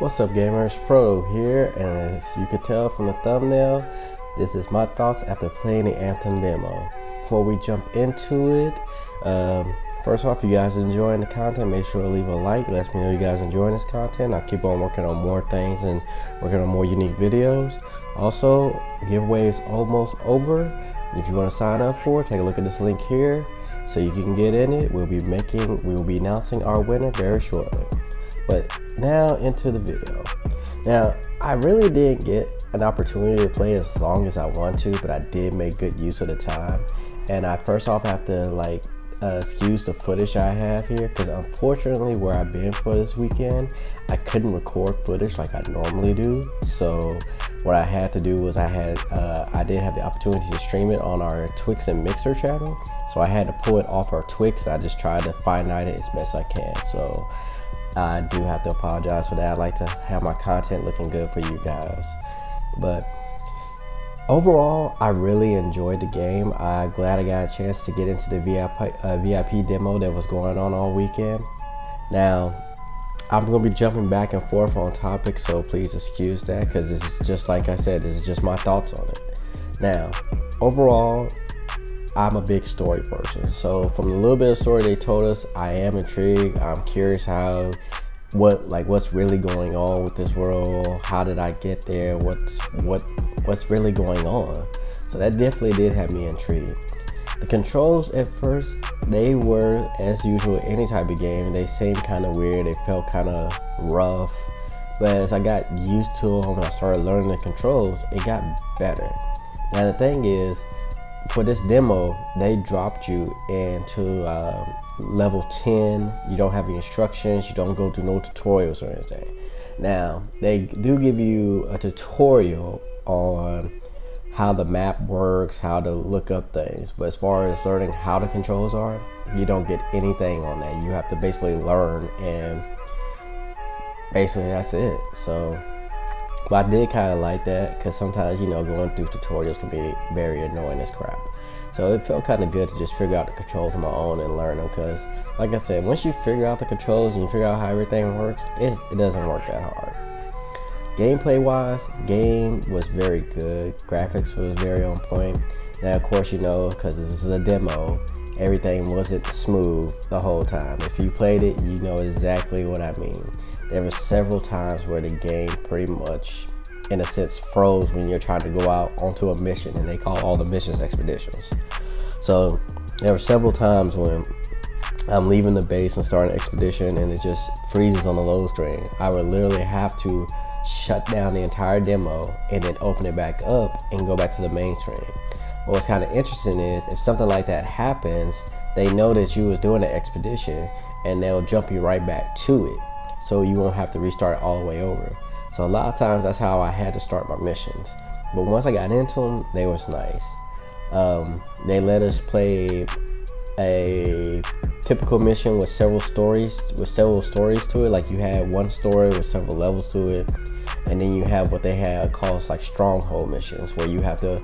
What's up gamers, Proto here, and as you can tell from the thumbnail, this is my thoughts after playing the Anthem demo. Before we jump into it, first off, if you guys are enjoying the content, make sure to leave a like. Let me know you guys enjoying this content. I'll keep on working on more things and working on more unique videos. Also, giveaway is almost over. If you want to sign up for it, take a look at this link here so you can get in it. We will be announcing our winner very shortly. But now into the video. Now, I really didn't get an opportunity to play as long as I want to, but I did make good use of the time. And I first off have to excuse the footage I have here, because unfortunately where I've been for this weekend, I couldn't record footage like I normally do. So what I had to do was I did have the opportunity to stream it on our Twix and Mixer channel. So I had to pull it off our Twix. I just tried to finite it as best I can. So I do have to apologize for that. I like to have my content looking good for you guys. But overall, I really enjoyed the game. I'm glad I got a chance to get into the VIP demo that was going on all weekend. Now, I'm going to be jumping back and forth on topics, so please excuse that, because this is just like I said, this is just my thoughts on it. Now, overall, I'm a big story person, so from the little bit of story they told us, I am intrigued. I'm curious what's really going on with this world. How did I get there? What's really going on? So that definitely did have me intrigued. The controls at first, they were, as usual, any type of game, they seemed kind of weird. They felt kind of rough, but as I got used to them and I started learning the controls, it got better. Now the thing is, for this demo, they dropped you into level 10. You don't have any instructions, you don't go through no tutorials or anything. Now, they do give you a tutorial on how the map works, how to look up things, but as far as learning how the controls are, you don't get anything on that. You have to basically learn, and basically that's it. So, but I did kind of like that, because sometimes, going through tutorials can be very annoying as crap. So it felt kind of good to just figure out the controls on my own and learn them, because like I said, once you figure out the controls and you figure out how everything works, it doesn't work that hard. Gameplay wise, game was very good. Graphics was very on point. Now of course, because this is a demo, everything wasn't smooth the whole time. If you played it, you know exactly what I mean. There were several times where the game pretty much, in a sense, froze when you're trying to go out onto a mission, and they call all the missions expeditions. So there were several times when I'm leaving the base and starting an expedition and it just freezes on the load screen. I would literally have to shut down the entire demo and then open it back up and go back to the main screen. What's kind of interesting is, if something like that happens, they know that you was doing an expedition and they'll jump you right back to it, so you won't have to restart all the way over. So a lot of times that's how I had to start my missions. But once I got into them, they was nice. They let us play a typical mission with several stories to it. Like, you had one story with several levels to it, and then you have what they had called like stronghold missions, where you have to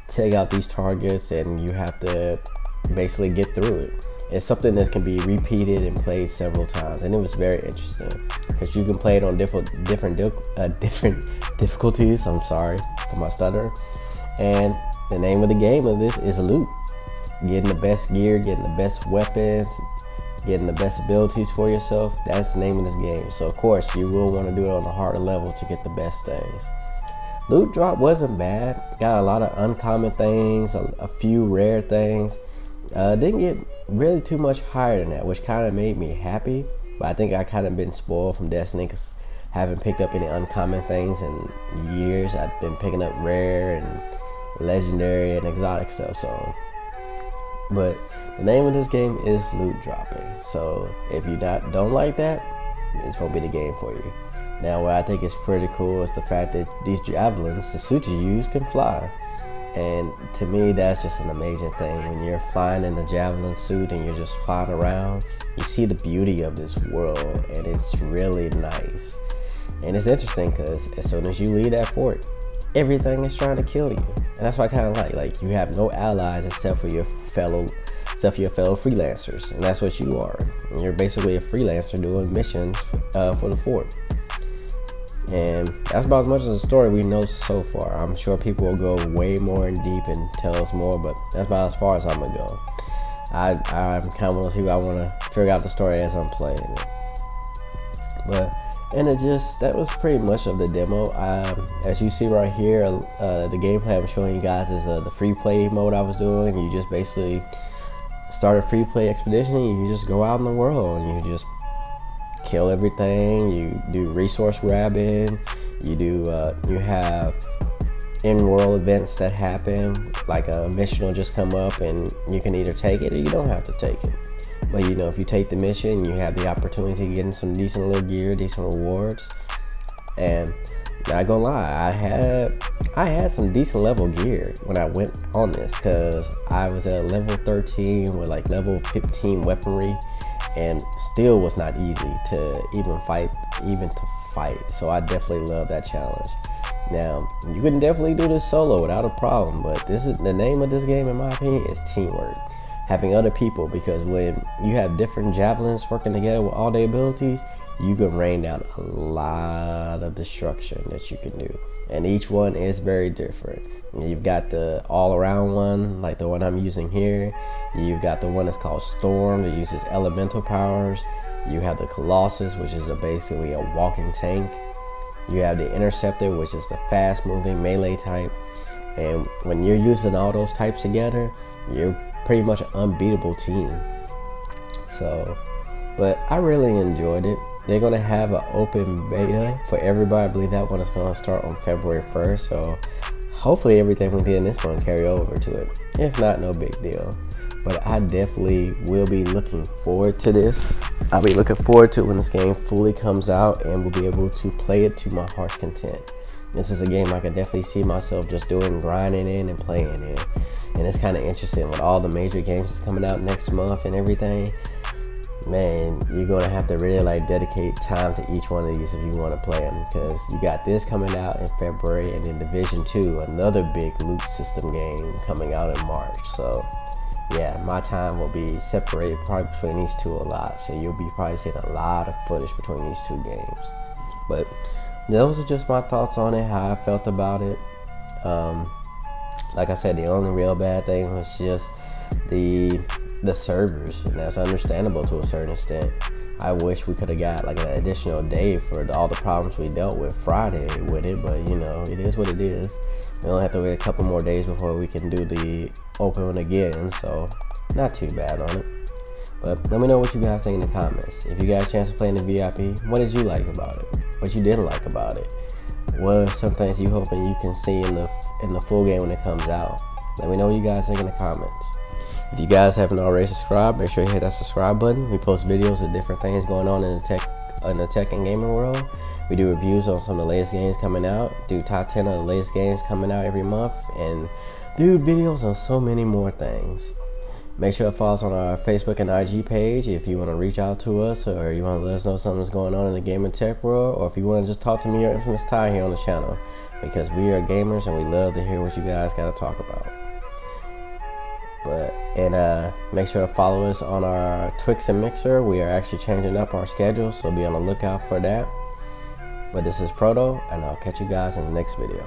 take out these targets and you have to basically get through it. It's something that can be repeated and played several times, and it was very interesting because you can play it on different difficulties. I'm sorry for my stutter. And the name of the game of this is loot. Getting the best gear, getting the best weapons, getting the best abilities for yourself. That's the name of this game. So of course you will want to do it on the harder levels to get the best things. Loot drop wasn't bad. Got a lot of uncommon things, a few rare things. Didn't get really too much higher than that, which kind of made me happy. But I think I kind of been spoiled from Destiny, because I haven't picked up any uncommon things in years. I've been picking up rare and legendary and exotic stuff. So, but the name of this game is loot dropping. So if you don't like that, it's gonna be the game for you. Now, what I think is pretty cool is the fact that these javelins, the suit you use, can fly. And to me, that's just an amazing thing. When you're flying in the javelin suit and you're just flying around, you see the beauty of this world, and it's really nice. And it's interesting because as soon as you leave that fort, everything is trying to kill you. And that's what I kind of like you have no allies except for your fellow freelancers, and that's what you are. And you're basically a freelancer doing missions for the fort. And that's about as much of the story we know so far. I'm sure people will go way more in deep and tell us more, but that's about as far as I'm gonna go. I'm kind of one of those people, I want to figure out the story as I'm playing it. But, and that was pretty much of the demo. As you see right here, the gameplay I'm showing you guys is the free play mode I was doing. You just basically start a free play expedition and you just go out in the world and you just kill everything. You do resource grabbing. You have in-world events that happen, like a mission will just come up and you can either take it or you don't have to take it. But you know, if you take the mission, you have the opportunity to get some decent little gear, decent rewards. And not gonna lie, I had some decent level gear when I went on this, because I was at level 13 with like level 15 weaponry, and still was not easy to even fight. So I definitely love that challenge. Now, you can definitely do this solo without a problem, but this is the name of this game, in my opinion, is teamwork. Having other people, because when you have different javelins working together with all their abilities, you can rain down a lot of destruction that you can do. And each one is very different. You've got the all-around one, like the one I'm using here. You've got the one that's called Storm, that uses elemental powers. You have the Colossus, which is basically a walking tank. You have the Interceptor, which is the fast-moving melee type. And when you're using all those types together, you're pretty much an unbeatable team. So, but I really enjoyed it. They're gonna have an open beta for everybody. I believe that one is gonna start on February 1st. So hopefully everything we did in this one carry over to it. If not, no big deal. But I definitely will be looking forward to this. I'll be looking forward to when this game fully comes out and will be able to play it to my heart's content. This is a game I can definitely see myself just doing, grinding in and playing in. And it's kind of interesting with all the major games that's coming out next month and everything. Man, you're gonna have to really like dedicate time to each one of these if you want to play them, because you got this coming out in February, and then Division 2, another big loot system game, coming out in March. So yeah, my time will be separated probably between these two a lot, so you'll be probably seeing a lot of footage between these two games. But those are just my thoughts on it, how I felt about it. Like I said, the only real bad thing was just the servers, and that's understandable to a certain extent. I wish we could have got like an additional day for all the problems we dealt with Friday with it, but you know, it is what it is. We only have to wait a couple more days before we can do the open one again, so not too bad on it. But let me know what you guys think in the comments. If you got a chance to play in the VIP, what did you like about it? What you didn't like about it? What are some things you hoping you can see in the full game when it comes out? Let me know what you guys think in the comments. If you guys haven't already subscribed, make sure you hit that subscribe button. We post videos of different things going on in the tech and gaming world. We do reviews on some of the latest games coming out, do top 10 of the latest games coming out every month, and do videos on so many more things. Make sure to follow us on our Facebook and IG page if you want to reach out to us, or you want to let us know something's going on in the gaming tech world, or if you want to just talk to me or InfamouslyTy here on the channel, because we are gamers and we love to hear what you guys got to talk about. Make sure to follow us on our Twix and Mixer. We are actually changing up our schedule, so be on the lookout for that. But this is Proto, and I'll catch you guys in the next video.